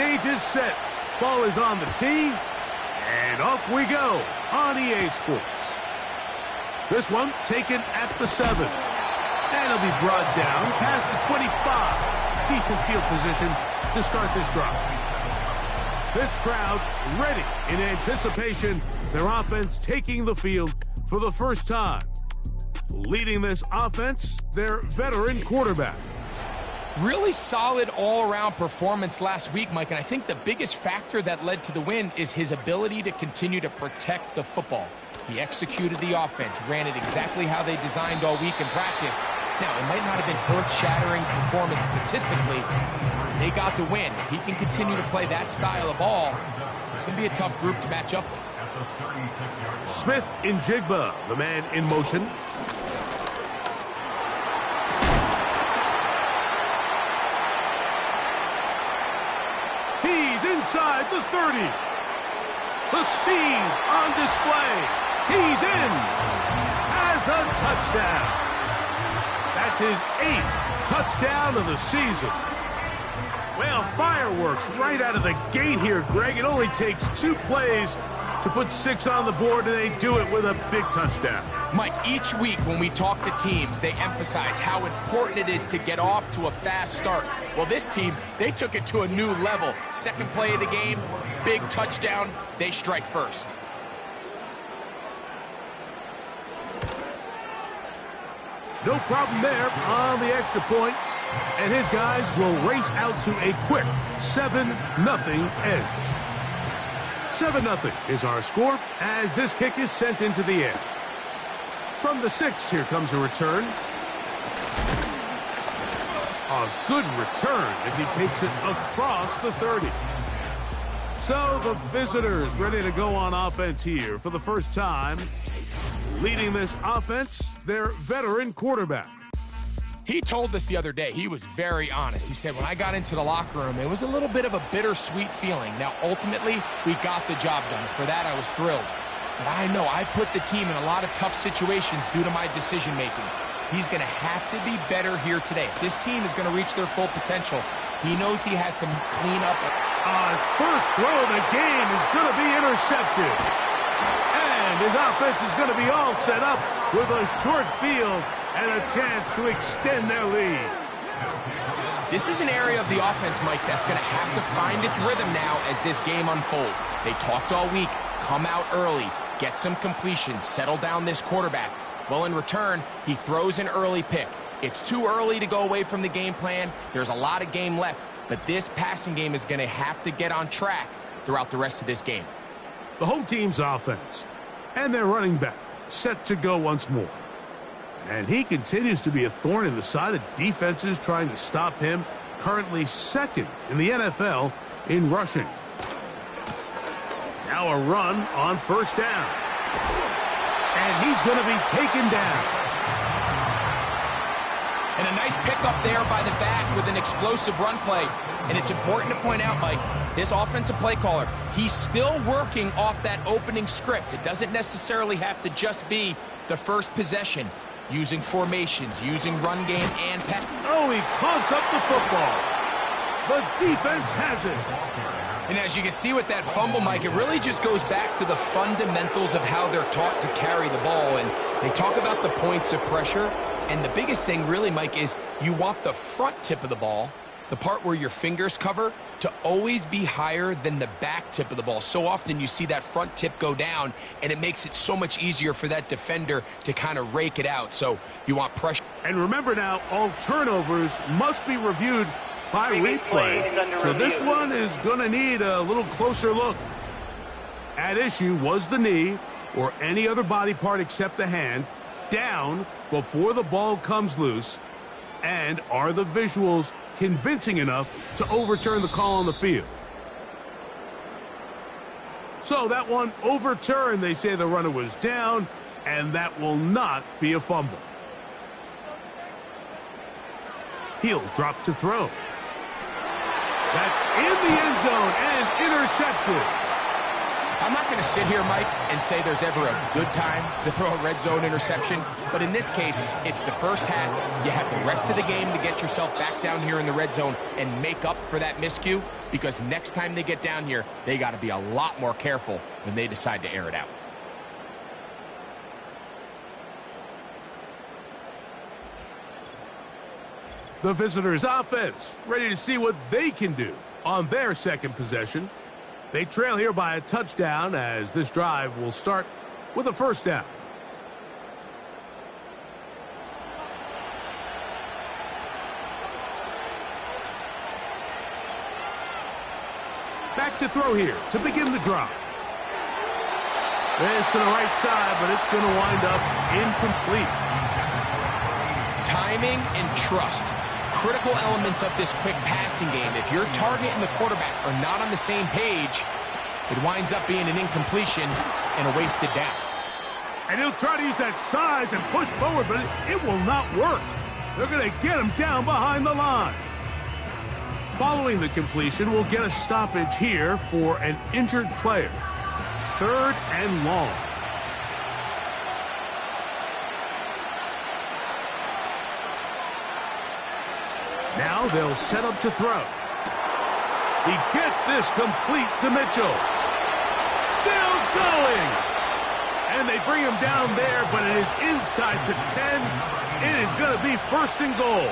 stage is set. Ball is on the tee. And off we go on EA Sports. This one taken at the 7. And it'll be brought down past the 25. Decent field position to start this drive. This crowd ready in anticipation. Their offense taking the field for the first time. Leading this offense, their veteran quarterback. Really solid all-around performance last week, Mike, and I think the biggest factor that led to the win is his ability to continue to protect the football. He executed the offense, ran it exactly how they designed all week in practice. Now, it might not have been earth-shattering performance statistically, but they got the win. If he can continue to play that style of ball, it's going to be a tough group to match up with. Smith in Jigba, the man in motion. He's inside the 30. The speed on display. He's in. Has a touchdown. That's his 8th touchdown of the season. Well, fireworks right out of the gate here, Greg. It only takes 2 plays to put 6 on the board, and they do it with a big touchdown. Mike, each week when we talk to teams, they emphasize how important it is to get off to a fast start. Well, this team, they took it to a new level. Second play of the game, big touchdown, they strike first. No problem there on the extra point, and his guys will race out to a quick 7-0 edge. 7-0 is our score as this kick is sent into the air. From the 6, here comes a return. A good return as he takes it across the 30. So the visitors ready to go on offense here for the first time. Leading this offense, their veteran quarterback. He told us the other day, he was very honest. He said, when I got into the locker room, it was a little bit of a bittersweet feeling. Now, ultimately, we got the job done. For that, I was thrilled. But I know I put the team in a lot of tough situations due to my decision-making. He's going to have to be better here today. If this team is going to reach their full potential, he knows he has to clean up. His first throw of the game is going to be intercepted. And his offense is going to be all set up with a short field and a chance to extend their lead. This is an area of the offense, Mike, that's going to have to find its rhythm now as this game unfolds. They talked all week, come out early, get some completions, settle down this quarterback. Well, in return, he throws an early pick. It's too early to go away from the game plan. There's a lot of game left, but this passing game is going to have to get on track throughout the rest of this game. The home team's offense and their running back set to go once more. And he continues to be a thorn in the side of defenses trying to stop him. Currently 2nd in the NFL in rushing. Now a run on first down. And he's going to be taken down. And a nice pickup there by the back with an explosive run play. And it's important to point out, Mike, this offensive play caller, he's still working off that opening script. It doesn't necessarily have to just be the first possession. Using formations, using run game and pass. Oh, he coughs up the football. The defense has it. And as you can see with that fumble, Mike, it really just goes back to the fundamentals of how they're taught to carry the ball. And they talk about the points of pressure. And the biggest thing really, Mike, is you want the front tip of the ball, the part where your fingers cover, to always be higher than the back tip of the ball. So often you see that front tip go down, and it makes it so much easier for that defender to kind of rake it out. So you want pressure. And remember now, all turnovers must be reviewed by replay. So this one is going to need a little closer look. At issue was the knee or any other body part except the hand down before the ball comes loose. And are the visuals convincing enough to overturn the call on the field? So that one overturned. They say the runner was down, and that will not be a fumble. He'll drop to throw. That's in the end zone and intercepted. I'm not going to sit here, Mike, and say there's ever a good time to throw a red zone interception, but in this case, it's the first half. You have the rest of the game to get yourself back down here in the red zone and make up for that miscue, because next time they get down here, they got to be a lot more careful when they decide to air it out. The visitors' offense ready to see what they can do on their second possession. They trail here by a touchdown as this drive will start with a first down. Back to throw here to begin the drive. This to the right side, but it's going to wind up incomplete. Timing and trust. Critical elements of this quick passing game. If your target and the quarterback are not on the same page, it winds up being an incompletion and a wasted down. And he'll try to use that size and push forward, but it will not work. They're going to get him down behind the line. Following the completion, we'll get a stoppage here for an injured player. 3rd and long. Now they'll set up to throw. He gets this complete to Mitchell. Still going. And they bring him down there, but it is inside the 10. It is going to be 1st and goal.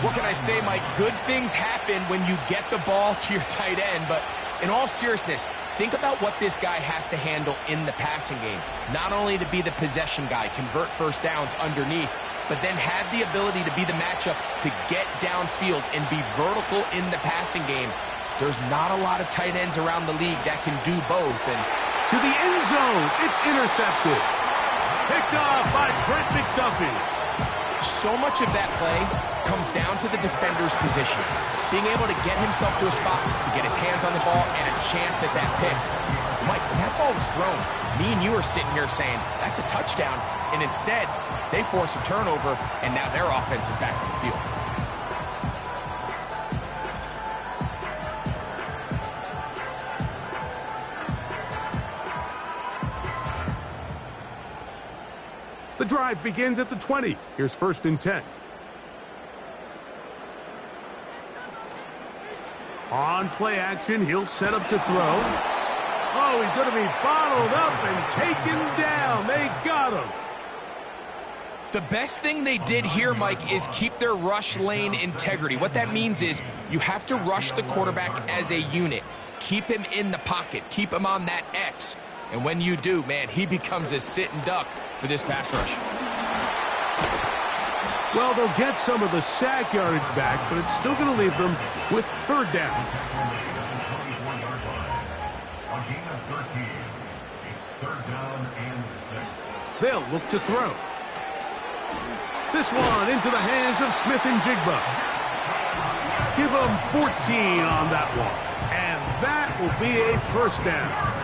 What can I say, Mike? Good things happen when you get the ball to your tight end, but in all seriousness, think about what this guy has to handle in the passing game. Not only to be the possession guy, convert first downs underneath, but then have the ability to be the matchup to get downfield and be vertical in the passing game. There's not a lot of tight ends around the league that can do both. And to the end zone, it's intercepted. Picked off by Trent McDuffie. So much of that play comes down to the defender's position. Being able to get himself to a spot to get his hands on the ball and a chance at that pick. Mike, when that ball was thrown, me and you are sitting here saying, that's a touchdown. And instead, they force a turnover, and now their offense is back on the field. The drive begins at the 20. Here's 1st and 10. On play action, he'll set up to throw. Oh, he's going to be bottled up and taken down. They got him. The best thing they did here, Mike, is keep their rush lane integrity. What that means is you have to rush the quarterback as a unit. Keep him in the pocket. Keep him on that X. And when you do, man, he becomes a sitting duck for this pass rush. Well, they'll get some of the sack yardage back, but it's still going to leave them with 3rd down. They'll look to throw. This one into the hands of Smith and Jigba. Give them 14 on that one. And that will be a 1st down.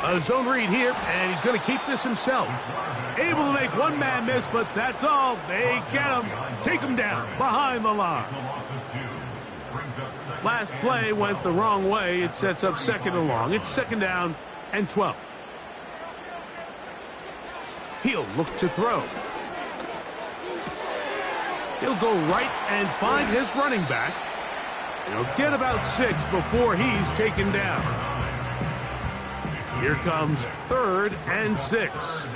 A zone read here, and he's going to keep this himself. Able to make one man miss, but that's all. They get him. Take him down behind the line. Last play went the wrong way. It sets up 2nd and long. It's 2nd down and 12. He'll look to throw. He'll go right and find his running back. He'll get about 6 before he's taken down. Here comes 3rd and 6.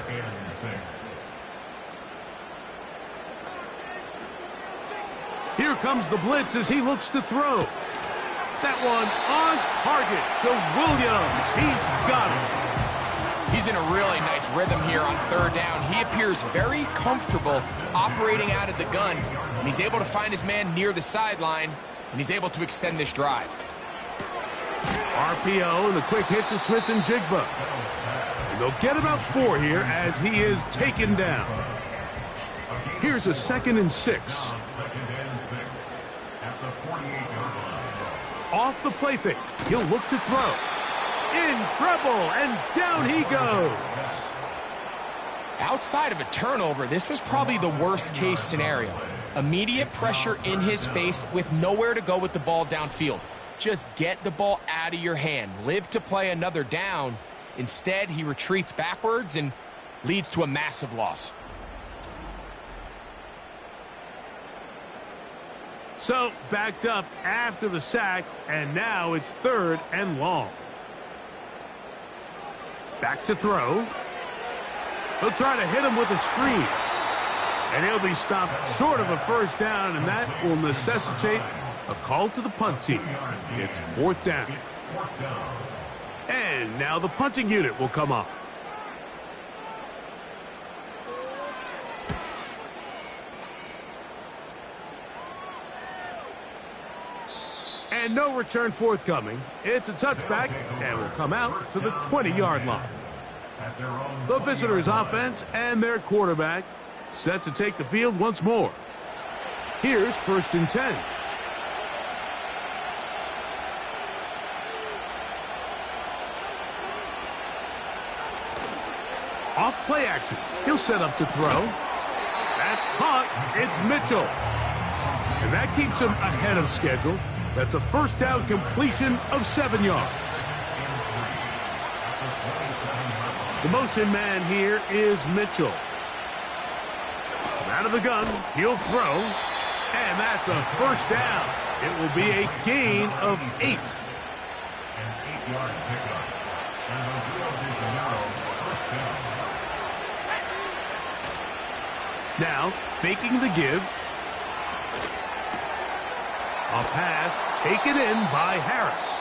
Here comes the blitz as he looks to throw. That one on target to Williams. He's got it. He's in a really nice rhythm here on 3rd down. He appears very comfortable operating out of the gun, and he's able to find his man near the sideline, and he's able to extend this drive. RPO and the quick hit to Smith and Jigba. And they'll get about 4 here as he is taken down. Here's a 2nd and 6. Off the play fake. He'll look to throw. In trouble, and down he goes. Outside of a turnover, this was probably the worst-case scenario. Immediate pressure in his face with nowhere to go with the ball downfield. Just get the ball out of your hand. Live to play another down. Instead, he retreats backwards and leads to a massive loss. So, backed up after the sack, and now it's 3rd and long. Back to throw. He'll try to hit him with a screen. And he'll be stopped short of a first down, and that will necessitate a call to the punt team. It's 4th down. And now the punting unit will come up. And no return forthcoming. It's a touchback and will come out to the 20-yard line. The visitors' offense and their quarterback set to take the field once more. Here's 1st and 10. Off play action. He'll set up to throw. That's caught. It's Mitchell. And that keeps him ahead of schedule. That's a first down completion of 7 yards. The motion man here is Mitchell. From out of the gun, he'll throw. And that's a first down. It will be a gain of 8. Now, faking the give. A pass taken in by Harris.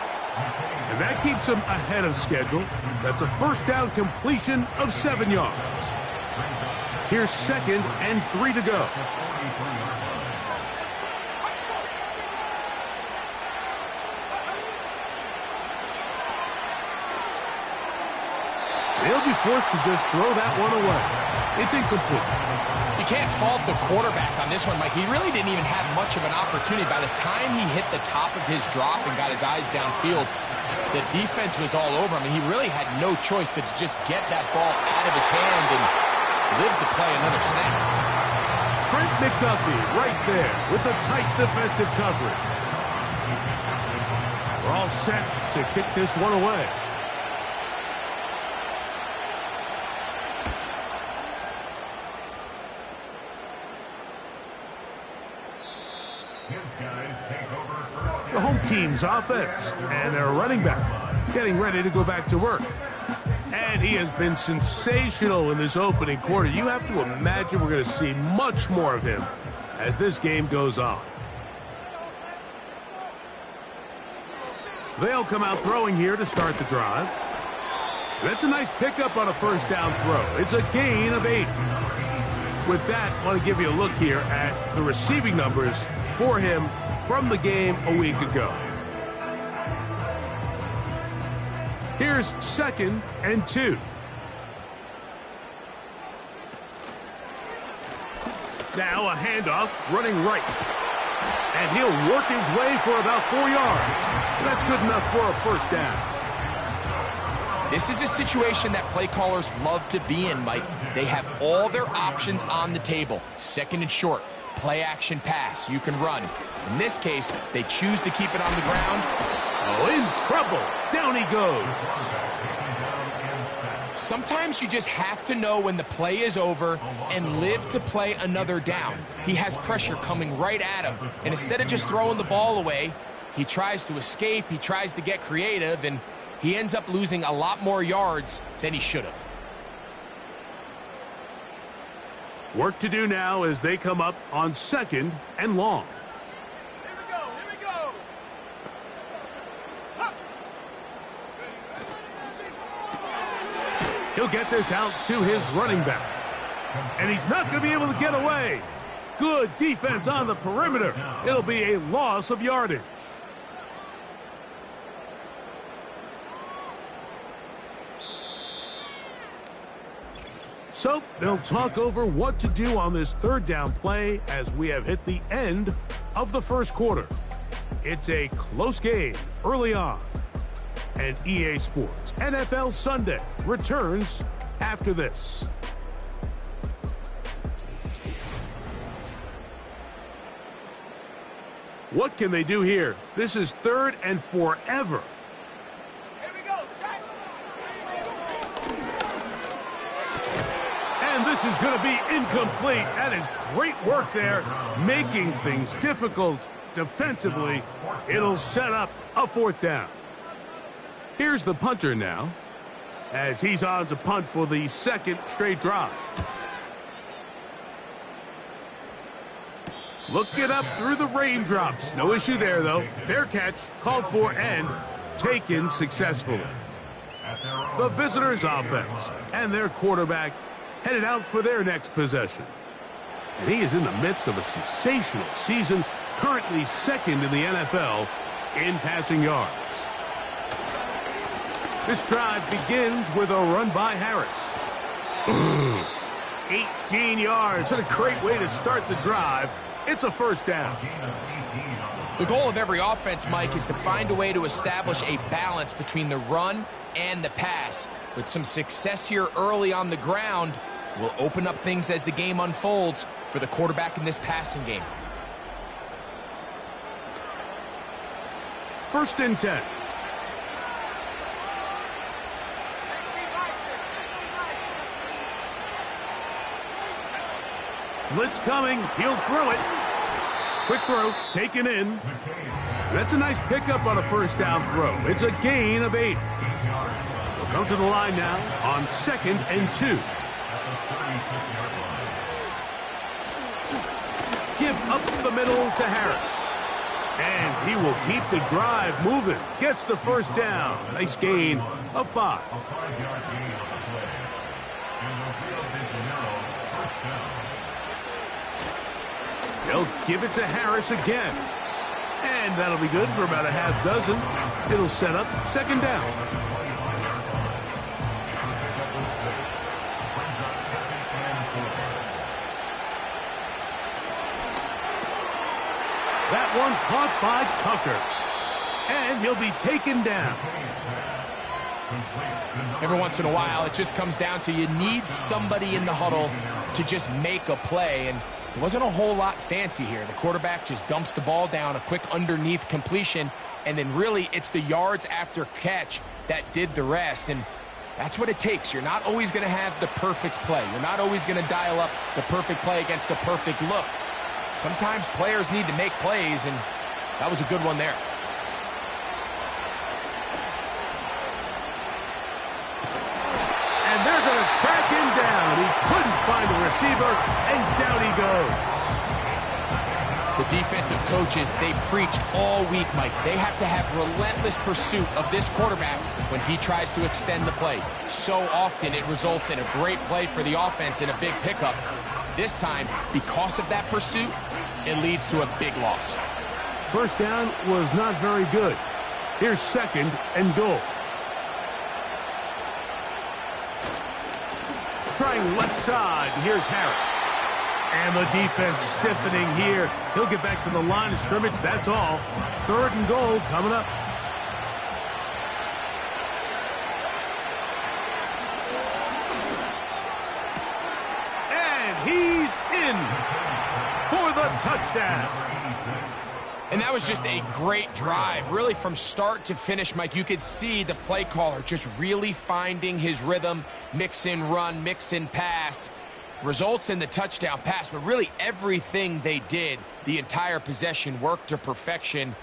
And that keeps him ahead of schedule. That's a first down completion of 7 yards. Here's 2nd and 3 to go. They'll be forced to just throw that one away. It's incomplete. You can't fault the quarterback on this one, Mike. He really didn't even have much of an opportunity. By the time he hit the top of his drop and got his eyes downfield, the defense was all over him. He really had no choice but to just get that ball out of his hand and live to play another snap. Trent McDuffie right there with the tight defensive coverage. We're all set to kick this one away. The home team's offense and their running back getting ready to go back to work. And he has been sensational in this opening quarter. You have to imagine we're going to see much more of him as this game goes on. They'll come out throwing here to start the drive. That's a nice pickup on a first down throw. It's a gain of 8. With that, I want to give you a look here at the receiving numbers for him from the game a week ago. Here's 2nd and 2. Now a handoff running right. And he'll work his way for about 4 yards. That's good enough for a first down. This is a situation that play callers love to be in, Mike. They have all their options on the table. 2nd and short. Play action pass. You can run. In this case, they choose to keep it on the ground. Oh, in trouble. Down he goes. Sometimes you just have to know when the play is over and live to play another down. He has pressure coming right at him. And instead of just throwing the ball away, he tries to escape, he tries to get creative, and he ends up losing a lot more yards than he should have. Work to do now as they come up on 2nd and long. Here we go. He'll get this out to his running back. And he's not going to be able to get away. Good defense on the perimeter. It'll be a loss of yardage. So they'll talk over what to do on this 3rd down play as we have hit the end of the first quarter. It's a close game early on. And EA Sports NFL Sunday returns after this. What can they do here? This is 3rd and forever. Here we go, set. And this is going to be incomplete. That is great work there, making things difficult defensively. It'll set up a 4th down. Here's the punter now, as he's on to punt for the 2nd straight drive. Look it up through the raindrops. No issue there, though. Fair catch, called for, and taken successfully. The visitors' offense and their quarterback headed out for their next possession. And he is in the midst of a sensational season, currently 2nd in the NFL in passing yards. This drive begins with a run by Harris. 18 yards. What a great way to start the drive. It's a 1st down. The goal of every offense, Mike, is to find a way to establish a balance between the run and the pass. With some success here early on the ground, will open up things as the game unfolds for the quarterback in this passing game. 1st and 10. Blitz coming. He'll throw it. Quick throw. Taken in. That's a nice pickup on a 1st down throw. It's a gain of 8. He'll come to the line now on 2nd and 2. Give up the middle to Harris. And he will keep the drive moving. Gets the 1st down. Nice gain of 5. They'll give it to Harris again. And that'll be good for about a half dozen. It'll set up 2nd down. That one caught by Tucker. And he'll be taken down. Every once in a while, it just comes down to you need somebody in the huddle to just make a play. And there wasn't a whole lot fancy here. The quarterback just dumps the ball down, a quick underneath completion, and then really it's the yards after catch that did the rest. And that's what it takes. You're not always going to have the perfect play. You're not always going to dial up the perfect play against the perfect look. Sometimes players need to make plays, and that was a good one there. And they're going to track him down. He couldn't find a receiver, and down he goes. The defensive coaches, they preached all week, Mike. They have to have relentless pursuit of this quarterback when he tries to extend the play. So often it results in a great play for the offense and a big pickup. This time, because of that pursuit, it leads to a big loss. 1st down was not very good. Here's 2nd and goal. Trying left side. Here's Harris. And the defense stiffening here. He'll get back to the line of scrimmage. That's all. 3rd and goal coming up. And he's in for the touchdown. And that was just a great drive. Really from start to finish, Mike, you could see the play caller just really finding his rhythm. Mix in run, mix in pass. Results in the touchdown pass, but really everything they did, the entire possession worked to perfection.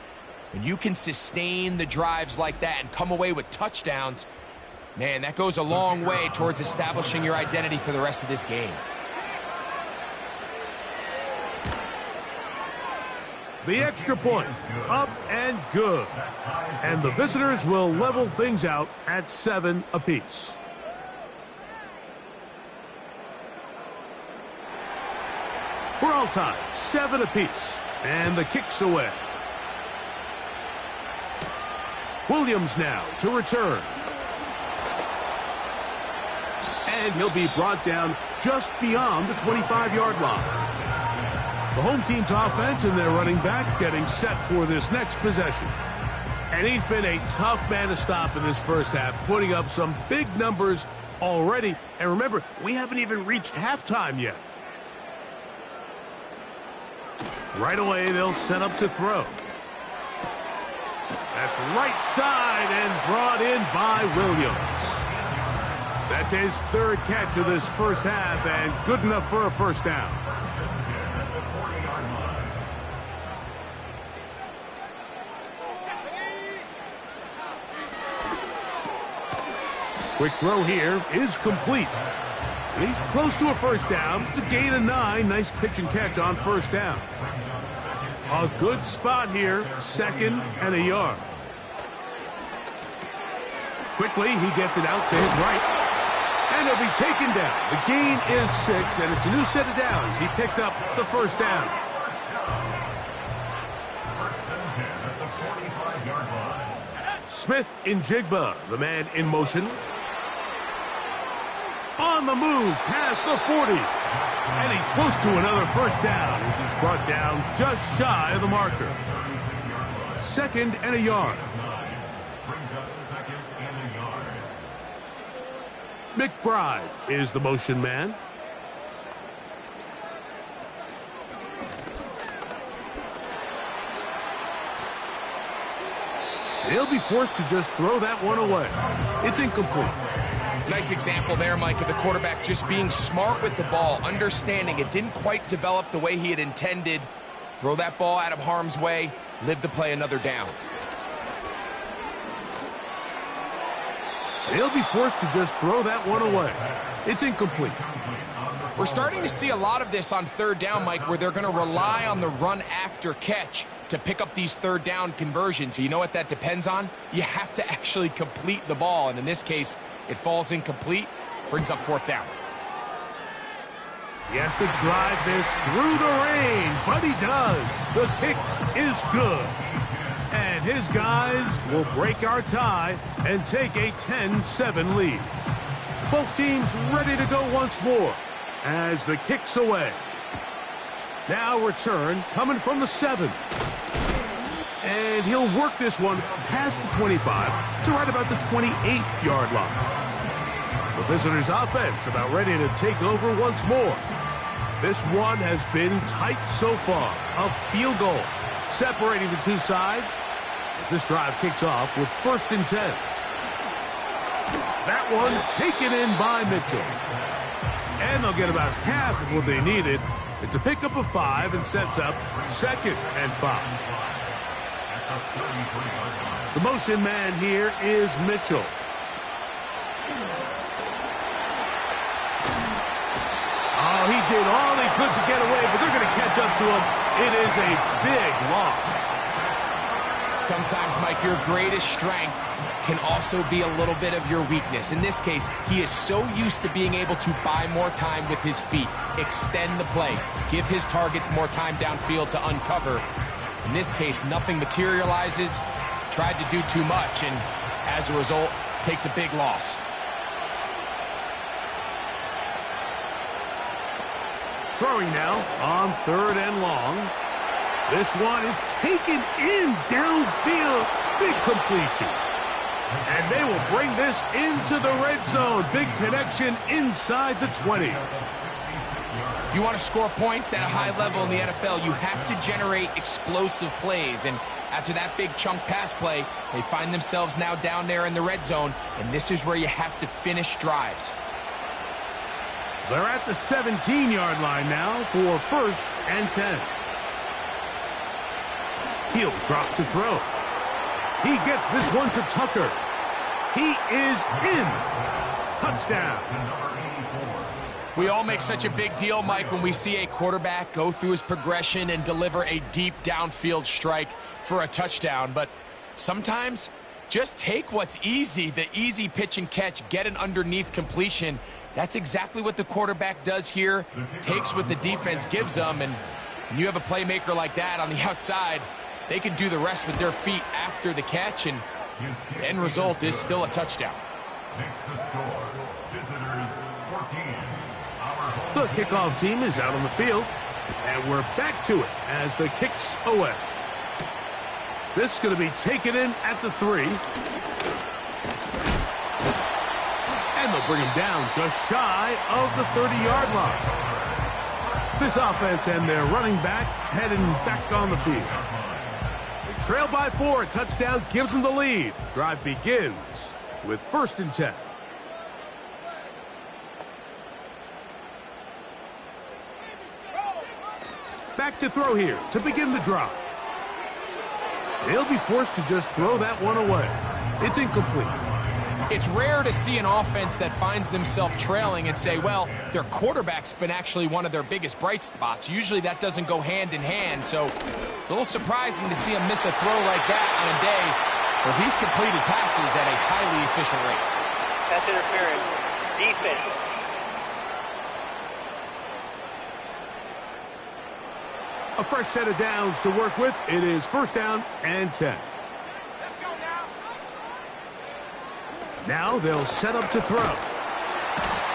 When you can sustain the drives like that and come away with touchdowns, man, that goes a long way towards establishing your identity for the rest of this game. The extra point, up and good. And the visitors will level things out at 7 apiece. We're all tied, 7 apiece. And the kick's away. Williams now to return. And he'll be brought down just beyond the 25-yard line. The home team's offense and their running back getting set for this next possession. And he's been a tough man to stop in this 1st half, putting up some big numbers already. And remember, we haven't even reached halftime yet. Right away, they'll set up to throw. That's right side and brought in by Williams. That's his third catch of this first half and good enough for a first down. Quick throw here is complete. And he's close to a first down. It's a gain of 9. Nice pitch and catch on first down. A good spot here. 2nd and a yard. Quickly, he gets it out to his right. And he'll be taken down. The gain is 6, and it's a new set of downs. He picked up the first down. Smith in Jigba, the man in motion. On the move, past the 40. And he's close to another first down as he's brought down just shy of the marker. 2nd and a yard. McBride is the motion man. They'll be forced to just throw that one away. It's incomplete. Nice example there, Mike, of the quarterback just being smart with the ball, understanding it didn't quite develop the way he had intended. Throw that ball out of harm's way, live to play another down. They'll be forced to just throw that one away. It's incomplete. We're starting to see a lot of this on third down, Mike, where they're going to rely on the run after catch to pick up these third down conversions. So you know what that depends on? You have to actually complete the ball. And in this case, it falls incomplete, brings up fourth down. He has to drive this through the rain, but he does. The kick is good. And his guys will break our tie and take a 10-7 lead. Both teams ready to go once more as the kick's away. Now return coming from the 7. And he'll work this one past the 25 to right about the 28-yard line. The visitors' offense about ready to take over once more. This one has been tight so far. A field goal separating the two sides as this drive kicks off with 1st and 10. That one taken in by Mitchell. And they'll get about half of what they needed. It's a pickup of 5 and sets up 2nd and 5. The motion man here is Mitchell. Oh, he did all he could to get away, but they're going to catch up to him. It is a big loss. Sometimes, Mike, your greatest strength can also be a little bit of your weakness. In this case, he is so used to being able to buy more time with his feet, extend the play, give his targets more time downfield to uncover. In this case, nothing materializes, tried to do too much, and as a result, takes a big loss. Throwing now on 3rd and long. This one is taken in downfield. Big completion. And they will bring this into the red zone. Big connection inside the 20. If you want to score points at a high level in the NFL, you have to generate explosive plays. And after that big chunk pass play, they find themselves now down there in the red zone. And this is where you have to finish drives. They're at the 17-yard line now for 1st and 10. He'll drop to throw. He gets this one to Tucker. He is in. Touchdown. We all make such a big deal, Mike, when we see a quarterback go through his progression and deliver a deep downfield strike for a touchdown. But sometimes just take what's easy, the easy pitch and catch, get an underneath completion. That's exactly what the quarterback does here, takes what the defense gives them, and when you have a playmaker like that on the outside, they can do the rest with their feet after the catch, and the end result is still a touchdown. The kickoff team is out on the field, and we're back to it as the kick's away. This is going to be taken in at the 3. And they'll bring him down just shy of the 30-yard line. this offense and their running back heading back on the field. They trail by 4. A touchdown gives them the lead. Drive begins with 1st and 10. Back to throw here to begin the drive. They'll be forced to just throw that one away. It's incomplete. It's rare to see an offense that finds themselves trailing and say, well, their quarterback's been actually one of their biggest bright spots. Usually that doesn't go hand in hand, so it's a little surprising to see him miss a throw like that on a day where he's completed passes at a highly efficient rate. Pass interference. Defense. A fresh set of downs to work with. It is 1st down and 10. Let's go now. Now they'll set up to throw.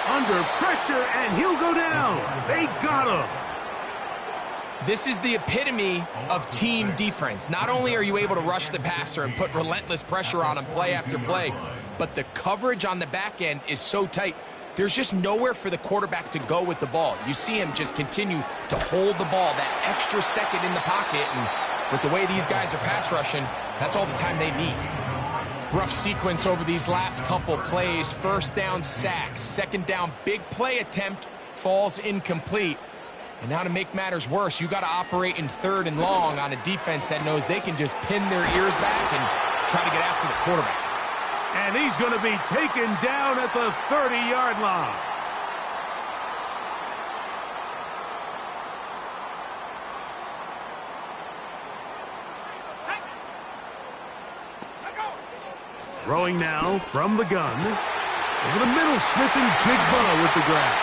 Under pressure, and he'll go down. They got him. This is the epitome of team defense. Not only are you able to rush the passer and put relentless pressure on him play after play, but the coverage on the back end is so tight. There's just nowhere for the quarterback to go with the ball. You see him just continue to hold the ball that extra second in the pocket, and with the way these guys are pass rushing, that's all the time they need. Rough sequence over these last couple plays. 1st down sack, 2nd down big play attempt, falls incomplete. And now to make matters worse, you got to operate in 3rd and long on a defense that knows they can just pin their ears back and try to get after the quarterback. And he's going to be taken down at the 30-yard line. Throwing now from the gun. Over the middle, Smith and Jigba with the grab.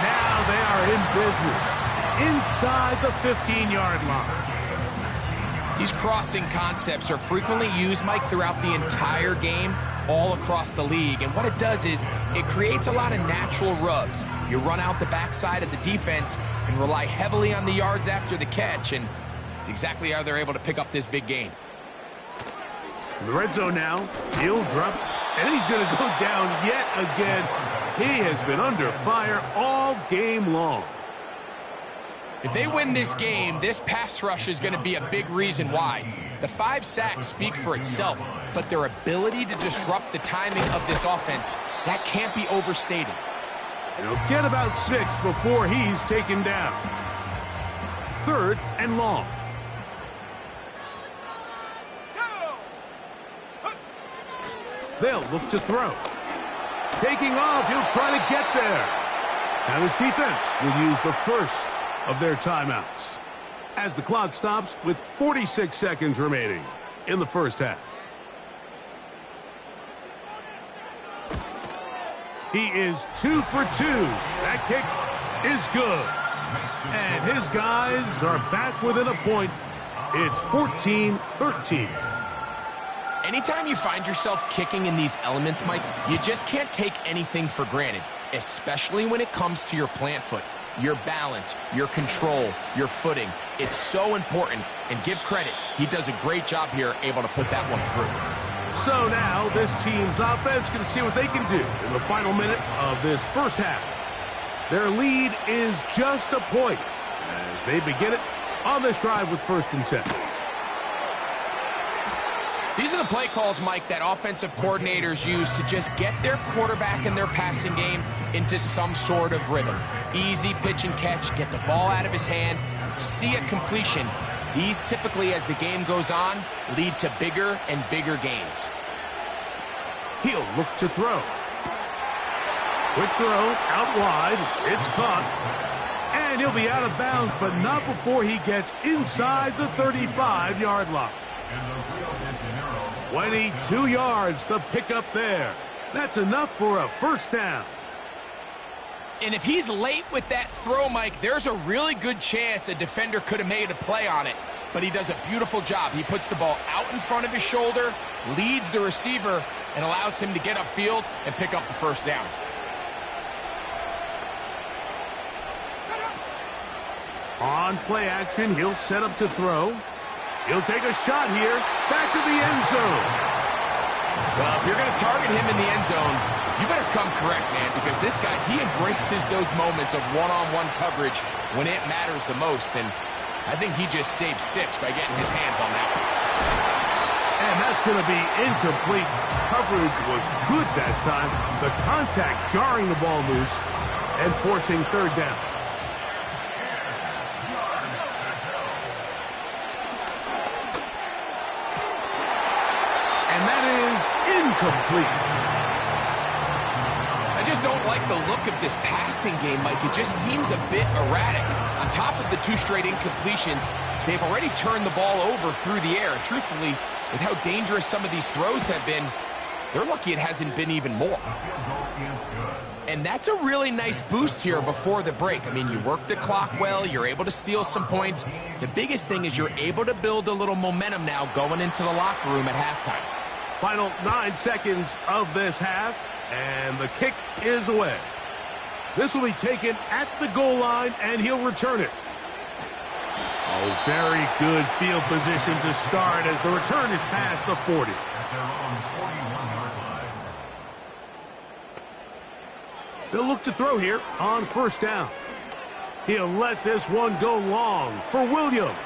Now they are in business inside the 15-yard line. These crossing concepts are frequently used, Mike, throughout the entire game, all across the league. And what it does is it creates a lot of natural rubs. You run out the backside of the defense and rely heavily on the yards after the catch, and it's exactly how they're able to pick up this big gain. In the red zone now, he'll drop, and he's going to go down yet again. He has been under fire all game long. If they win this game, this pass rush is going to be a big reason why. The 5 sacks speak for itself, but their ability to disrupt the timing of this offense, that can't be overstated. And he'll get about 6 before he's taken down. 3rd and long. They'll look to throw. Taking off, he'll try to get there. Now this defense will use the first of their timeouts as the clock stops with 46 seconds remaining in the 1st half. He is 2 for 2. That kick is good. And his guys are back within a point. It's 14-13. Anytime you find yourself kicking in these elements, Mike, you just can't take anything for granted, especially when it comes to your plant foot. Your balance, your control, your footing. It's so important, and give credit. He does a great job here, able to put that one through. So now this team's offense going to see what they can do in the final minute of this 1st half. Their lead is just a point as they begin it on this drive with 1st and 10. These are the play calls, Mike, that offensive coordinators use to just get their quarterback and their passing game into some sort of rhythm. Easy pitch and catch, get the ball out of his hand, see a completion. These typically, as the game goes on, lead to bigger and bigger gains. He'll look to throw. Quick throw, out wide, it's caught. And he'll be out of bounds, but not before he gets inside the 35-yard line. 22 yards, the pickup there. That's enough for a 1st down. And if he's late with that throw, Mike, there's a really good chance a defender could have made a play on it. But he does a beautiful job. He puts the ball out in front of his shoulder, leads the receiver, and allows him to get upfield and pick up the 1st down. On play action, he'll set up to throw. He'll take a shot here, back to the end zone. Well, if you're going to target him in the end zone, You better come correct, man, because this guy, he embraces those moments of one-on-one coverage when it matters the most, and I think he just saved 6 by getting his hands on that one. And that's going to be incomplete. Coverage was good that time. The contact jarring the ball loose and forcing third down. And that is incomplete. I just don't like the look of this passing game, Mike. It just seems a bit erratic. On top of the 2 straight incompletions, they've already turned the ball over through the air. And truthfully, with how dangerous some of these throws have been, they're lucky it hasn't been even more. And that's a really nice boost here before the break. I mean, you work the clock well, you're able to steal some points. The biggest thing is you're able to build a little momentum now going into the locker room at halftime. Final 9 seconds of this half, and the kick is away. This will be taken at the goal line, and he'll return it. Oh, very good field position to start as the return is past the 40. They'll look to throw here on first down. He'll let this one go long for Williams.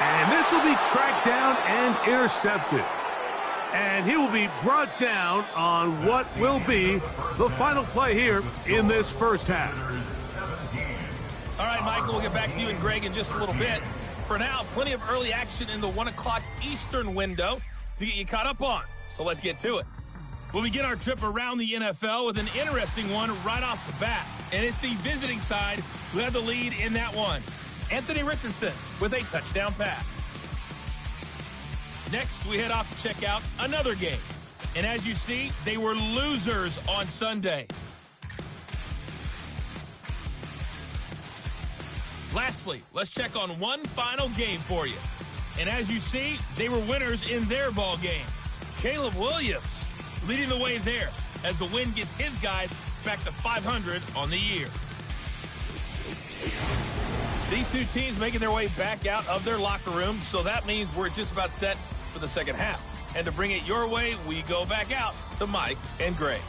And this will be tracked down and intercepted. And he will be brought down on what will be the final play here in this first half. All right, Michael, we'll get back to you and Greg in just a little bit. For now, plenty of early action in the 1 o'clock Eastern window to get you caught up on. So let's get to it. We'll begin our trip around the NFL with an interesting one right off the bat. And it's the visiting side who had the lead in that one. Anthony Richardson with a touchdown pass. Next, we head off to check out another game. And as you see, they were losers on Sunday. Lastly, let's check on one final game for you. And as you see, they were winners in their ball game. Caleb Williams leading the way there as the win gets his guys back to 500 on the year. These 2 teams making their way back out of their locker room, so that means we're just about set for the second half. And to bring it your way, we go back out to Mike and Greg.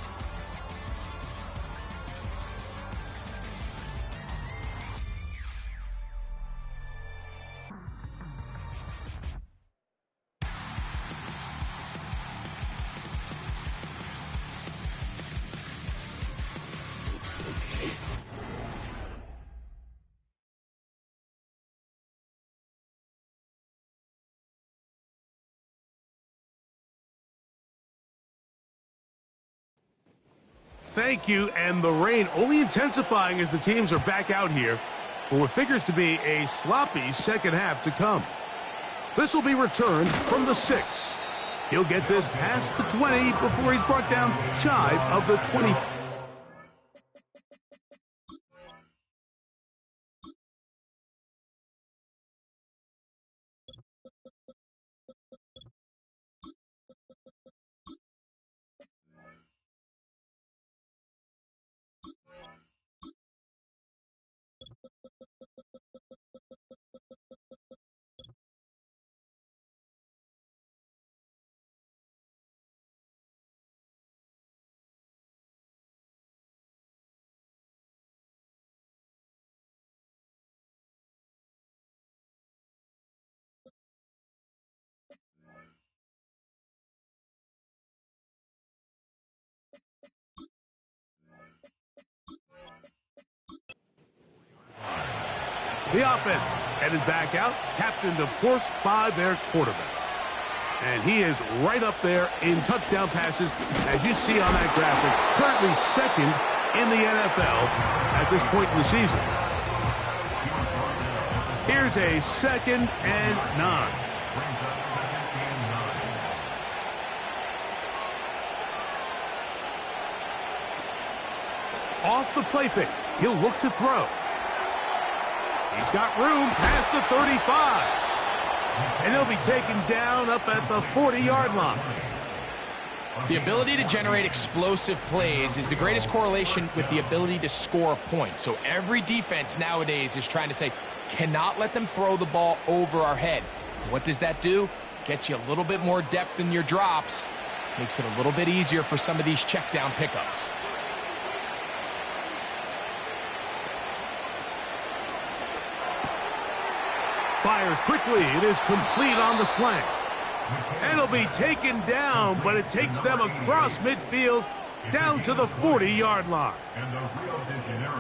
Thank you, and the rain only intensifying as the teams are back out here for what figures to be a sloppy second half to come. This will be returned from the 6. He'll get this past the 20 before he's brought down shy of the 20. The offense headed back out, captained, of course, by their quarterback. And he is right up there in touchdown passes, as you see on that graphic, currently second in the NFL at this point in the season. Here's a 2nd and 9. Off the play fake, he'll look to throw. He's got room past the 35. And he'll be taken down up at the 40-yard line. The ability to generate explosive plays is the greatest correlation with the ability to score points. So every defense nowadays is trying to say, cannot let them throw the ball over our head. What does that do? Gets you a little bit more depth in your drops. Makes it a little bit easier for some of these check down pickups. Fires quickly. It is complete on the slant. And it'll be taken down, but it takes them across midfield down to the 40-yard line.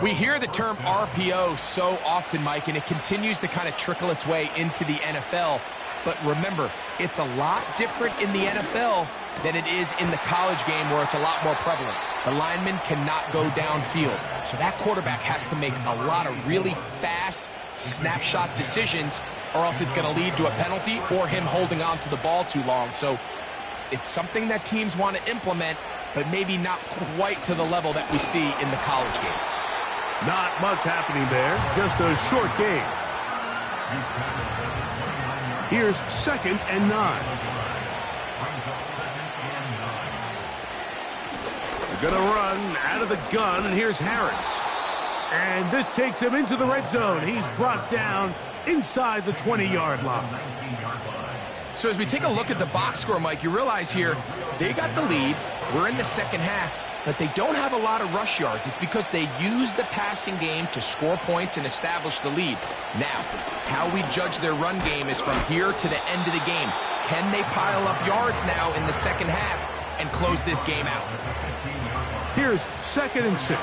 We hear the term RPO so often, Mike, and it continues to kind of trickle its way into the NFL. But remember, it's a lot different in the NFL than it is in the college game where it's a lot more prevalent. The lineman cannot go downfield. So that quarterback has to make a lot of really fast snapshot decisions, or else it's going to lead to a penalty or him holding on to the ball too long. So it's something that teams want to implement, but maybe not quite to the level that we see in the college game. Not much happening there, just a short game. Here's 2nd and 9. They're going to run out of the gun, and here's Harris. And this takes him into the red zone. He's brought down inside the 20-yard line. So as we take a look at the box score, Mike, you realize here they got the lead. We're in the second half, but they don't have a lot of rush yards. It's because they use the passing game to score points and establish the lead. Now, how we judge their run game is from here to the end of the game. Can they pile up yards now in the second half and close this game out? Here's 2nd and 6.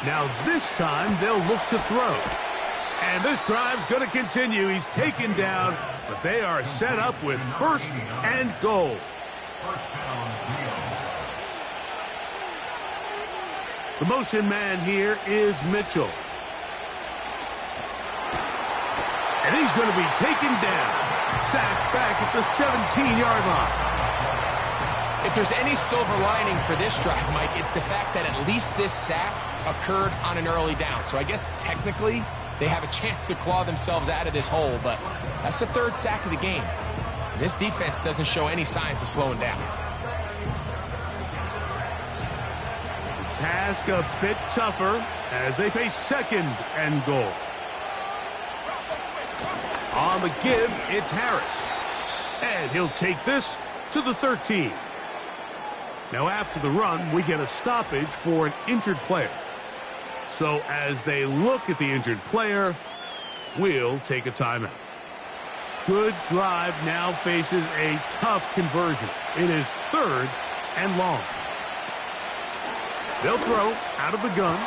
Now this time they'll look to throw. And this drive's going to continue. He's taken down, but they are set up with 1st and goal. The motion man here is Mitchell. And he's going to be taken down. Sacked back at the 17-yard line. If there's any silver lining for this drive, Mike, it's the fact that at least this sack occurred on an early down. So I guess technically they have a chance to claw themselves out of this hole, but that's the 3rd sack of the game. This defense doesn't show any signs of slowing down. The task a bit tougher as they face 2nd and goal. On the give, it's Harris. And he'll take this to the 13. Now after the run, we get a stoppage for an injured player. So as they look at the injured player, we'll take a timeout. Good drive now faces a tough conversion. It is 3rd and long. They'll throw out of the gun.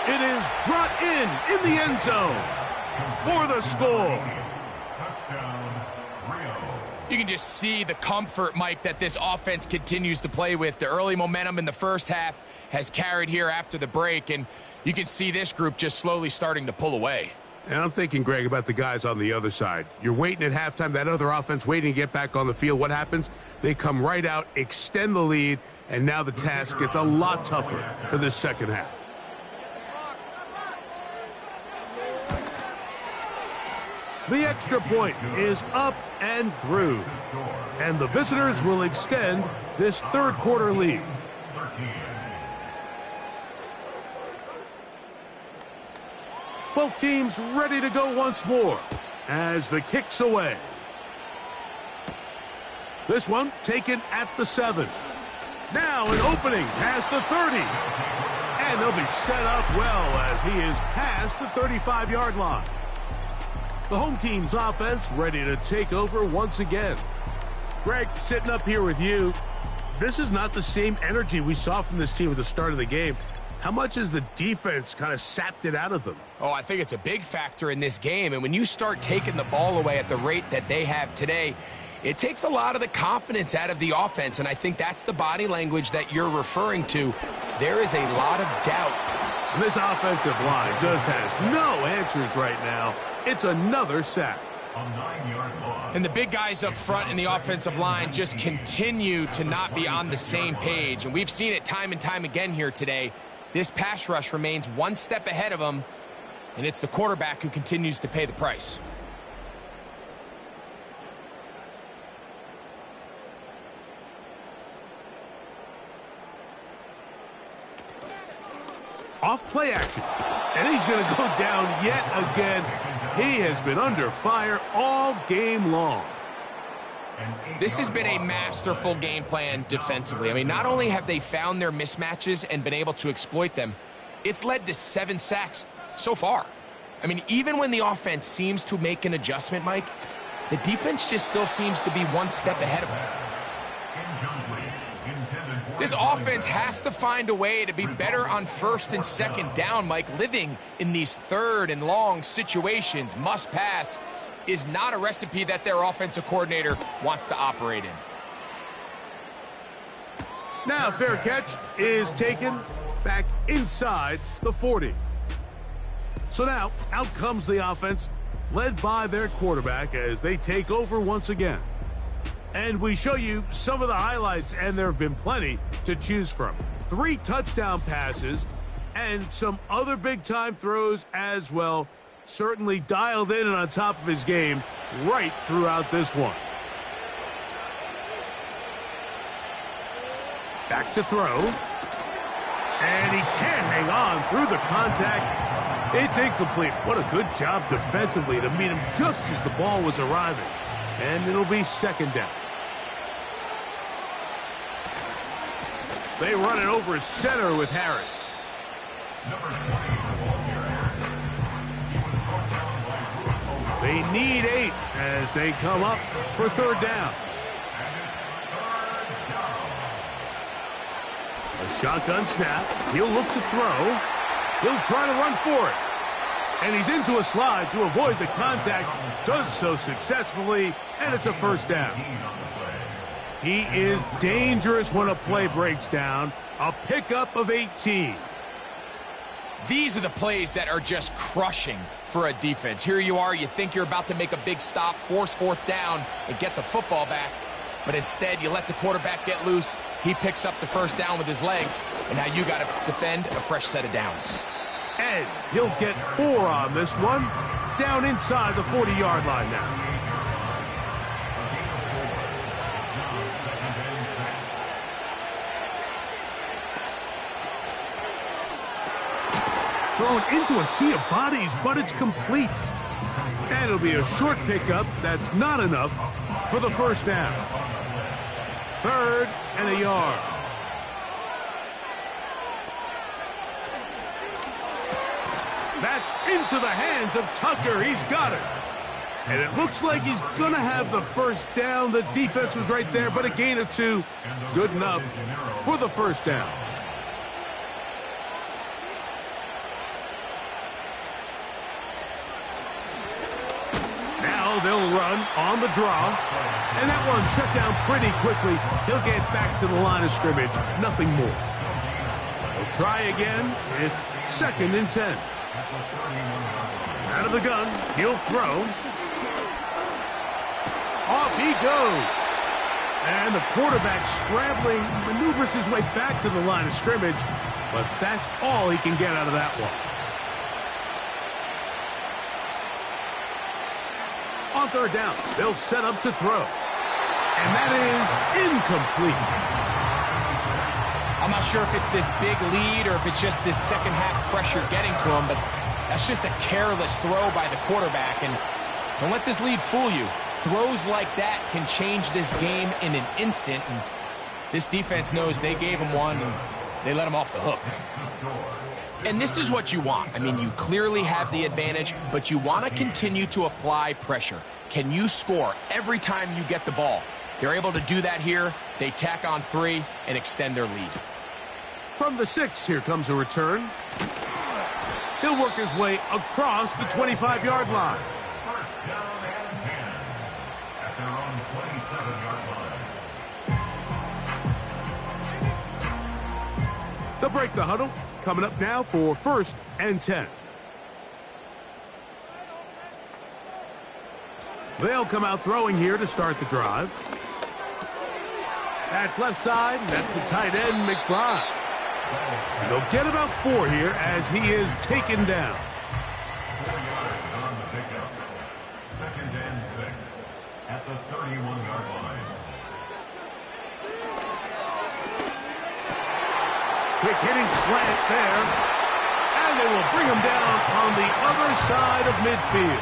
It is brought in the end zone for the score. You can just see the comfort, Mike, that this offense continues to play with. The early momentum in the first half has carried here after the break, and you can see this group just slowly starting to pull away. And I'm thinking, Greg, about the guys on the other side. You're waiting at halftime, that other offense waiting to get back on the field. What happens? They come right out, extend the lead, and now the task gets a lot tougher for this second half. The extra point is up and through. And the visitors will extend this 3rd quarter lead. Both teams ready to go once more as the kick's away. This one taken at the 7. Now an opening past the 30. And they'll be set up well as he is past the 35-yard line. The home team's offense ready to take over once again. Greg, sitting up here with you, this is not the same energy we saw from this team at the start of the game. How much has the defense kind of sapped it out of them? Oh, I think it's a big factor in this game. And when you start taking the ball away at the rate that they have today, it takes a lot of the confidence out of the offense. And I think that's the body language that you're referring to. There is a lot of doubt. And this offensive line just has no answers right now. It's another sack. And the big guys up front in the offensive line just continue to not be on the same page. And we've seen it time and time again here today. This pass rush remains one step ahead of them, and it's the quarterback who continues to pay the price. Off play action. And he's going to go down yet again. He has been under fire all game long. This has been a masterful game plan defensively. I mean, not only have they found their mismatches and been able to exploit them, it's led to 7 sacks so far. I mean, even when the offense seems to make an adjustment, Mike, the defense just still seems to be one step ahead of them. This offense has to find a way to be better on 1st and 2nd down, Mike. Living in these 3rd and long situations, must pass, is not a recipe that their offensive coordinator wants to operate in. Now fair catch is taken back inside the 40. So now out comes the offense, led by their quarterback as they take over once again. And we show you some of the highlights, and there have been plenty to choose from. 3 touchdown passes and some other big-time throws as well. Certainly dialed in and on top of his game right throughout this one. Back to throw. And he can't hang on through the contact. It's incomplete. What a good job defensively to meet him just as the ball was arriving. And it'll be 2nd down. They run it over center with Harris. They need 8 as they come up for 3rd down. A shotgun snap. He'll look to throw. He'll try to run for it. And he's into a slide to avoid the contact. Does so successfully, and it's a 1st down. He is dangerous when a play breaks down. A pickup of 18. These are the plays that are just crushing for a defense. Here you are, you think you're about to make a big stop, force 4th down, and get the football back. But instead, you let the quarterback get loose. He picks up the 1st down with his legs, and now you got to defend a fresh set of downs. And he'll get 4 on this one. Down inside the 40-yard line now. Thrown into a sea of bodies, but it's complete. And it'll be a short pickup. That's not enough for the 1st down. 3rd and a yard. That's into the hands of Tucker. He's got it. And it looks like he's going to have the 1st down. The defense was right there, but a gain of 2. Good enough for the 1st down. They'll run on the draw, and that one shut down pretty quickly. He'll get back to the line of scrimmage, nothing more. They'll try again. It's 2nd and 10. Out of the gun, he'll throw. Off he goes. And the quarterback scrambling, maneuvers his way back to the line of scrimmage, but that's all he can get out of that one. On 3rd down, they'll set up to throw. And that is incomplete. I'm not sure if it's this big lead or if it's just this 2nd half pressure getting to him, but that's just a careless throw by the quarterback. And don't let this lead fool you. Throws like that can change this game in an instant. And this defense knows they gave him one, and they let him off the hook. And this is what you want. I mean, you clearly have the advantage, but you want to continue to apply pressure. Can you score every time you get the ball? They're able to do that here. They tack on 3 and extend their lead. From the 6, here comes a return. He'll work his way across the 25-yard line. 1st down and 10 at their own 27-yard line. They'll break the huddle. Coming up now for 1st and 10. They'll come out throwing here to start the drive. That's left side. That's the tight end, McBride. And they'll get about 4 here as he is taken down. 4 yards on the pickup. 2nd and 6 at the 31-yard line. Quick hitting slant there. And they will bring him down on the other side of midfield.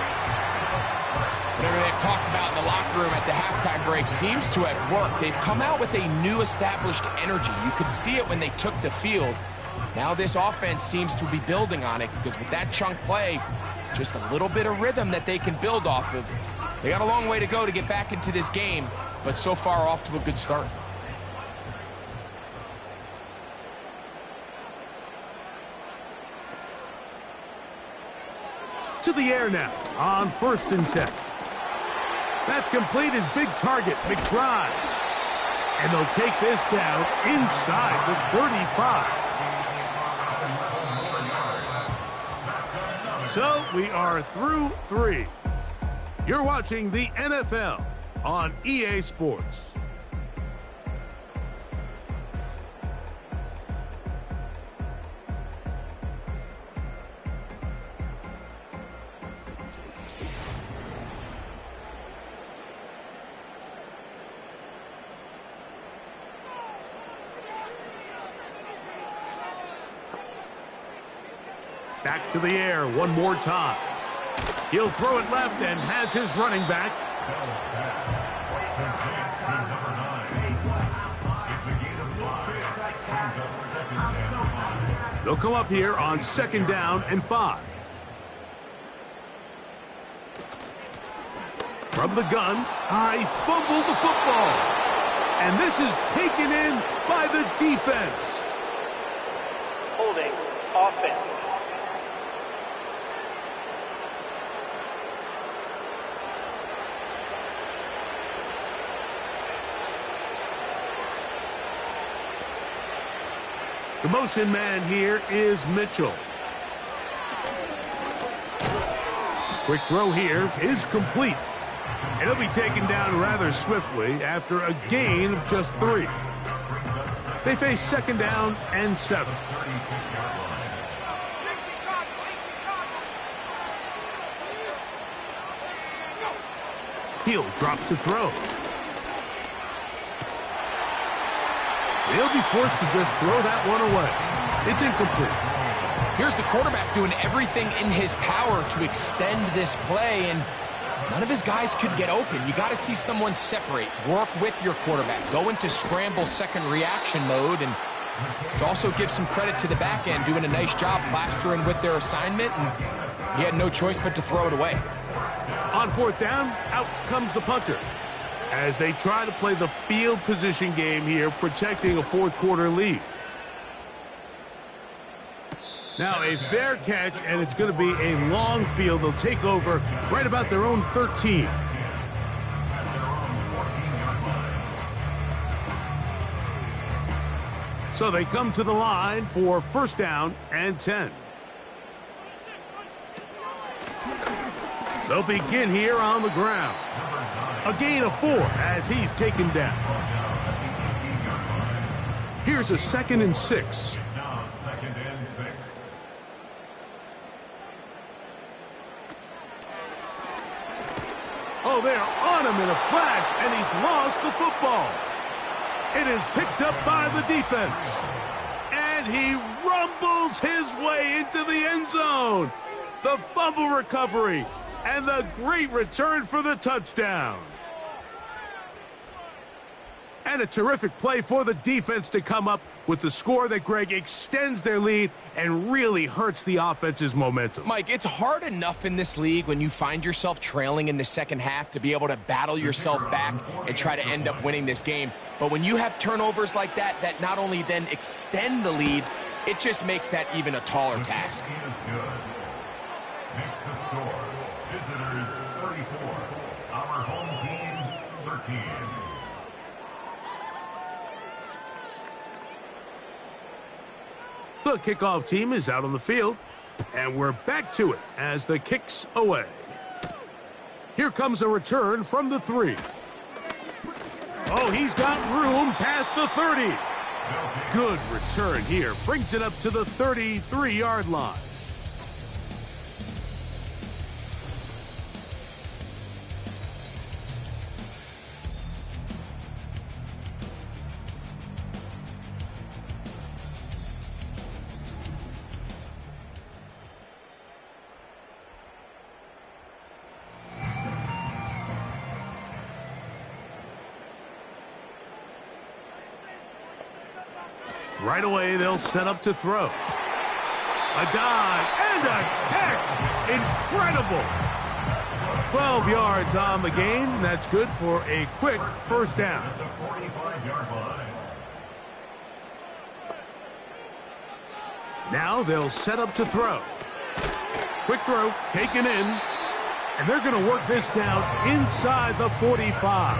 Whatever they've talked about in the locker room at the halftime break seems to have worked. They've come out with a new established energy. You could see it when they took the field. Now this offense seems to be building on it because with that chunk play, just a little bit of rhythm that they can build off of. They got a long way to go to get back into this game, but so far off to a good start. To the air now on 1st and 10. That's complete his big target, McBride. And they'll take this down inside the 35. So we are through 3. You're watching the NFL on EA Sports. Back to the air one more time. He'll throw it left and has his running back. They'll come up here on 2nd down and 5. From the gun, I fumbled the football. And this is taken in by the defense. Holding offense. The motion man here is Mitchell. Quick throw here is complete. And he'll be taken down rather swiftly after a gain of just 3. They face 2nd down and 7. He'll drop to throw. They'll be forced to just throw that one away. It's incomplete. Here's the quarterback doing everything in his power to extend this play, and none of his guys could get open. You got to see someone separate, work with your quarterback, go into scramble second reaction mode, and it also gives some credit to the back end doing a nice job plastering with their assignment, and he had no choice but to throw it away. On 4th down, out comes the punter as they try to play the field position game here, protecting a 4th quarter lead. Now a fair catch, and it's going to be a long field. They'll take over right about their own 13. So they come to the line for 1st down and 10. They'll begin here on the ground. A gain of 4 as he's taken down. Here's a 2nd and 6. Oh, they're on him in a flash, and he's lost the football. It is picked up by the defense. And he rumbles his way into the end zone. The fumble recovery and the great return for the touchdown. And a terrific play for the defense to come up with the score that, Greg, extends their lead and really hurts the offense's momentum. Mike, it's hard enough in this league when you find yourself trailing in the second half to be able to battle yourself back and try to end up winning this game. But when you have turnovers like that, that not only then extend the lead, it just makes that even a taller task. Makes the score. Visitors 34. Our home team 13. The kickoff team is out on the field, and we're back to it as the kick's away. Here comes a return from the 3. Oh, he's got room past the 30. Good return here. Brings it up to the 33-yard line. Right away, they'll set up to throw. A dive and a catch. Incredible. 12 yards on the game. That's good for a quick first down. At the 45-yard line. Now they'll set up to throw. Quick throw, taken in. And they're going to work this down inside the 45.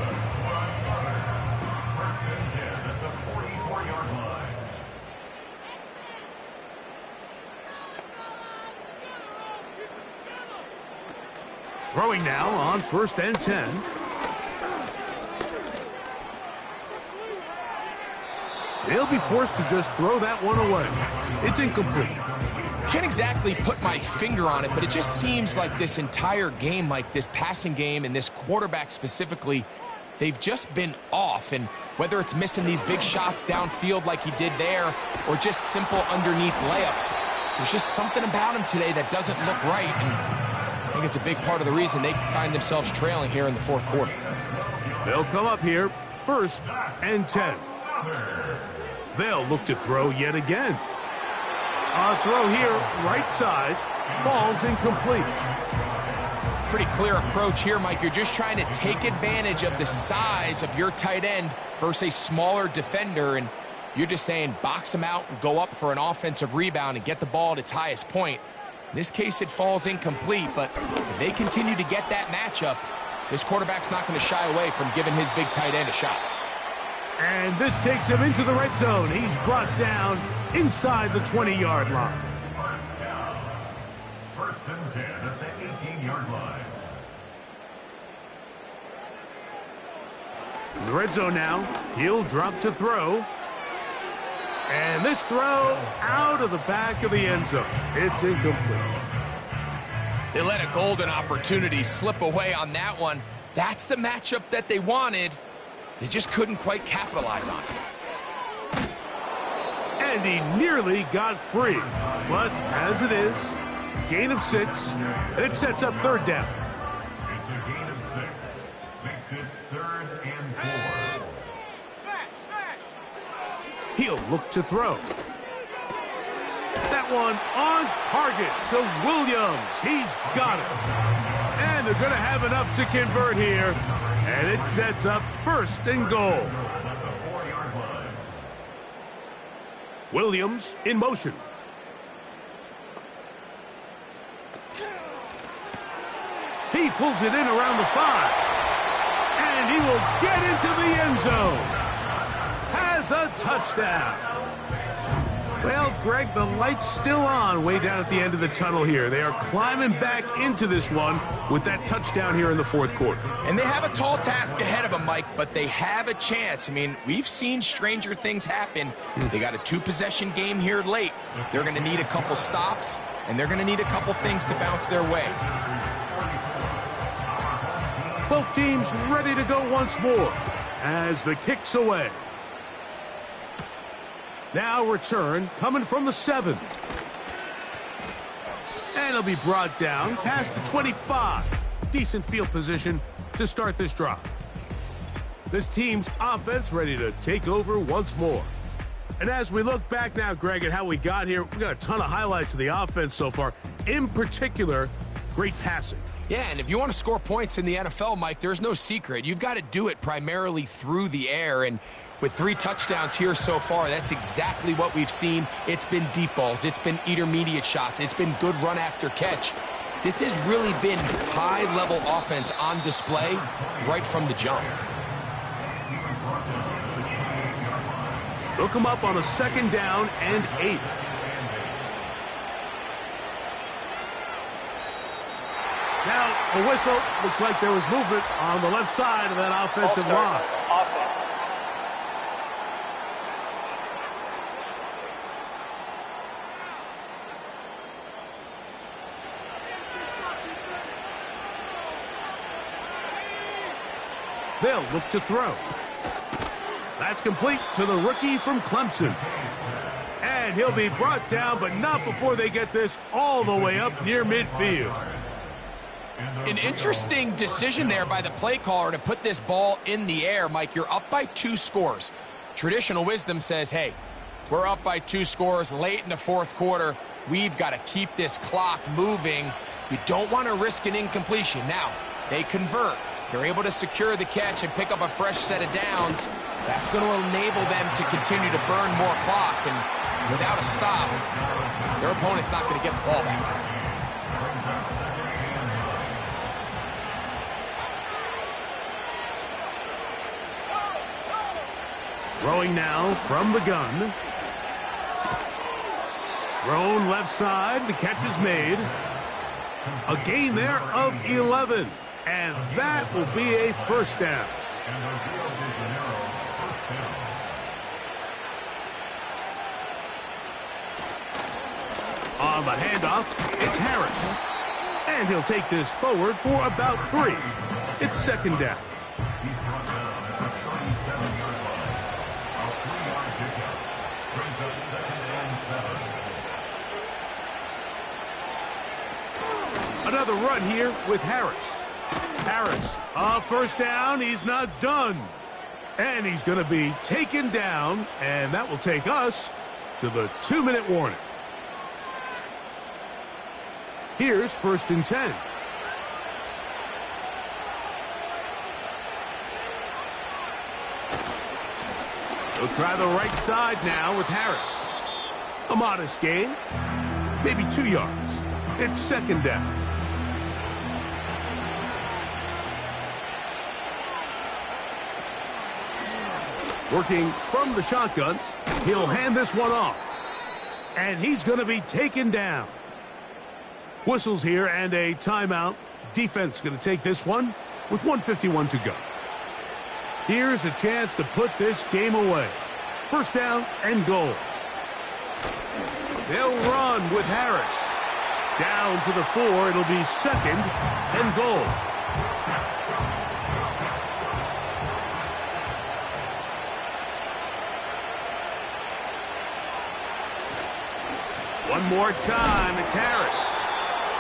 First and 10 at the 44-yard line. Throwing now on first and 10. They'll be forced to just throw that one away. It's incomplete. Can't exactly put my finger on it, but it just seems like this entire game, like this passing game and this quarterback specifically, they've just been off. And whether it's missing these big shots downfield like he did there or just simple underneath layups, there's just something about him today that doesn't look right. And I think it's a big part of the reason they find themselves trailing here in the fourth quarter. They'll come up here, first and 10. They'll look to throw yet again. A throw here, right side, falls incomplete. Pretty clear approach here, Mike. You're just trying to take advantage of the size of your tight end versus a smaller defender, and you're just saying box him out and go up for an offensive rebound and get the ball at its highest point. In this case, it falls incomplete, but if they continue to get that matchup, this quarterback's not going to shy away from giving his big tight end a shot. And this takes him into the red zone. He's brought down inside the 20-yard line. First down. First and 10 at the 18-yard line. In the red zone now, he'll drop to throw. And this throw out of the back of the end zone. It's incomplete. They let a golden opportunity slip away on that one. That's the matchup that they wanted. They just couldn't quite capitalize on it. And he nearly got free. But as it is, gain of 6, and it sets up third down. It's a gain of 6. Makes it 3rd and 4. He'll look to throw. That one on target to Williams. He's got it. And they're going to have enough to convert here. And it sets up first and goal. At the 4-yard line. Williams in motion. He pulls it in around the 5. And he will get into the end zone. Has a touchdown. Well, Greg, the light's still on way down at the end of the tunnel here. They are climbing back into this one with that touchdown here in the fourth quarter. And they have a tall task ahead of them, Mike, but they have a chance. I mean, we've seen stranger things happen. They got a 2-possession game here late. They're going to need a couple stops, and they're going to need a couple things to bounce their way. Both teams ready to go once more as the kick's away. Now return coming from the 7. And it'll be brought down past the 25. Decent field position to start this drive. This team's offense ready to take over once more. And as we look back now, Greg, at how we got here, we got a ton of highlights of the offense so far. In particular, great passing. Yeah, and if you want to score points in the NFL, Mike, there's no secret. You've got to do it primarily through the air, and with 3 touchdowns here so far, that's exactly what we've seen. It's been deep balls. It's been intermediate shots. It's been good run after catch. This has really been high-level offense on display right from the jump. They'll come up on a 2nd down and 8. Now, a whistle. Looks like there was movement on the left side of that offensive line. Offense. They'll look to throw. That's complete to the rookie from Clemson. And he'll be brought down, but not before they get this all the way up near midfield. An interesting decision there by the play caller to put this ball in the air. Mike, you're up by 2 scores. Traditional wisdom says, hey, We're up by 2 scores late in the fourth quarter. We've got to keep this clock moving. You don't want to risk an incompletion. Now, they convert. They're able to secure the catch and pick up a fresh set of downs. That's going to enable them to continue to burn more clock. And without a stop, their opponent's not going to get the ball back. Throwing now from the gun. Thrown left side. The catch is made. A gain there of 11. And that will be a first down. On the handoff, it's Harris. And he'll take this forward for about 3. It's second down. He's brought down at the 37-yard line. A 3-yard pickup brings up 2nd and 7. Another run here with Harris. Harris, first down. He's not done. And he's going to be taken down, and that will take us to the 2-minute warning. Here's 1st and 10. He'll try the right side now with Harris. A modest gain, maybe 2 yards. It's second down. Working from the shotgun, he'll hand this one off. And he's going to be taken down. Whistles here and a timeout. Defense going to take this one with 1:51 to go. Here's a chance to put this game away. First down and goal. They'll run with Harris. Down to the 4. It'll be second and goal. One more time, it's Harris.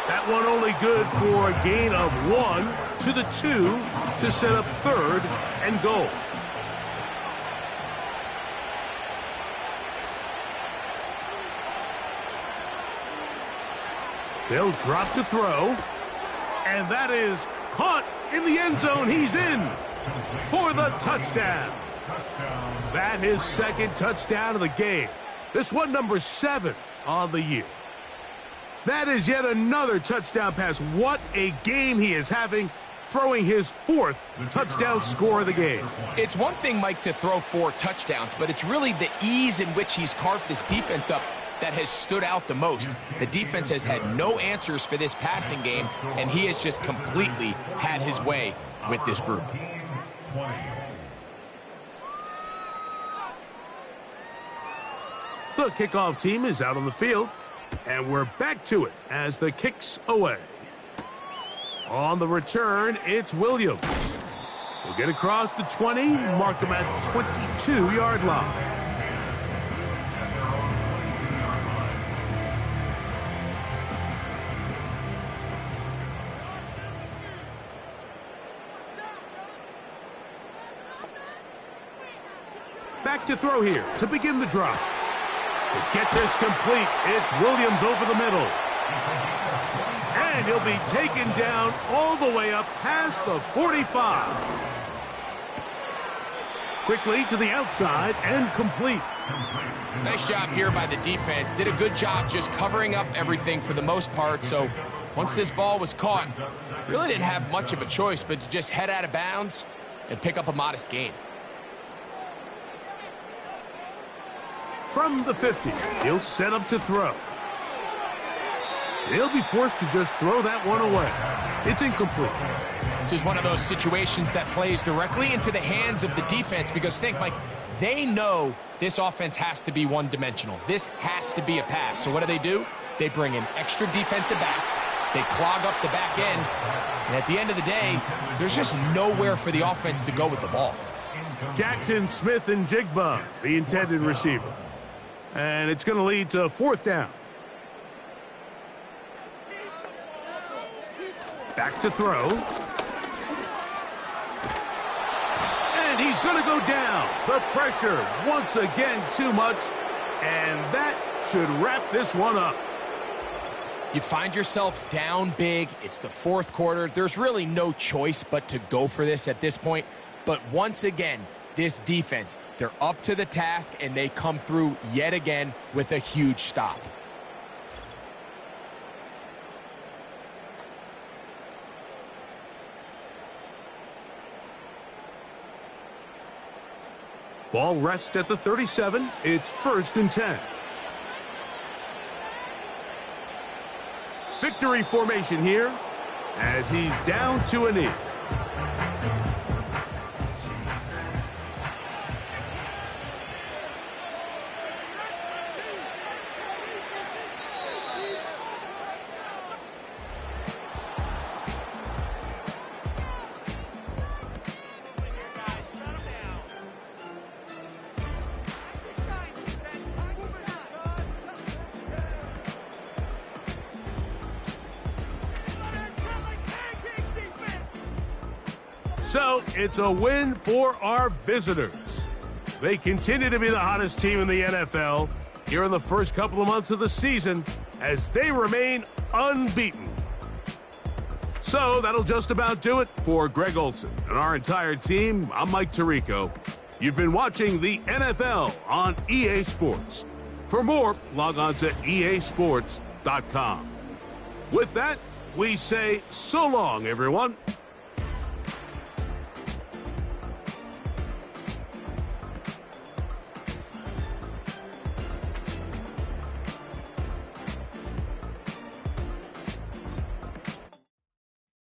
That one only good for a gain of 1 to the 2 to set up third and goal. They'll drop to throw. And that is caught in the end zone. He's in for the touchdown. That is second touchdown of the game. This one number 7 on the year. That is yet another touchdown pass. What a game he is having, throwing his 4th touchdown score of the game. It's one thing, Mike, to throw 4 touchdowns, but it's really the ease in which he's carved this defense up that has stood out the most. The defense has had no answers for this passing game, and he has just completely had his way with this group. The kickoff team is out on the field, and we're back to it as the kick's away. On the return, it's Williams. He'll get across the 20, mark him at the 22-yard line. Back to throw here to begin the drive. To get this complete, it's Williams over the middle. And he'll be taken down all the way up past the 45. Quickly to the outside and complete. Nice job here by the defense. Did a good job just covering up everything for the most part. So once this ball was caught, really didn't have much of a choice but to just head out of bounds and pick up a modest gain. From the 50, he'll set up to throw. He'll be forced to just throw that one away. It's incomplete. This is one of those situations that plays directly into the hands of the defense because think, Mike, they know this offense has to be one-dimensional. This has to be a pass. So what do? They bring in extra defensive backs. They clog up the back end. And at the end of the day, there's just nowhere for the offense to go with the ball. Jackson, Smith, and Jigba, the intended receiver. And it's going to lead to 4th down. Back to throw. And he's going to go down. The pressure, once again, too much. And that should wrap this one up. You find yourself down big. It's the fourth quarter. There's really no choice but to go for this at this point. But once again, this defense, they're up to the task, and they come through yet again with a huge stop. Ball rests at the 37. It's 1st and 10. Victory formation here as he's down to a knee. So, it's a win for our visitors. They continue to be the hottest team in the NFL here in the first couple of months of the season as they remain unbeaten. So, that'll just about do it for Greg Olson and our entire team. I'm Mike Tirico. You've been watching the NFL on EA Sports. For more, log on to easports.com. With that, we say so long, everyone.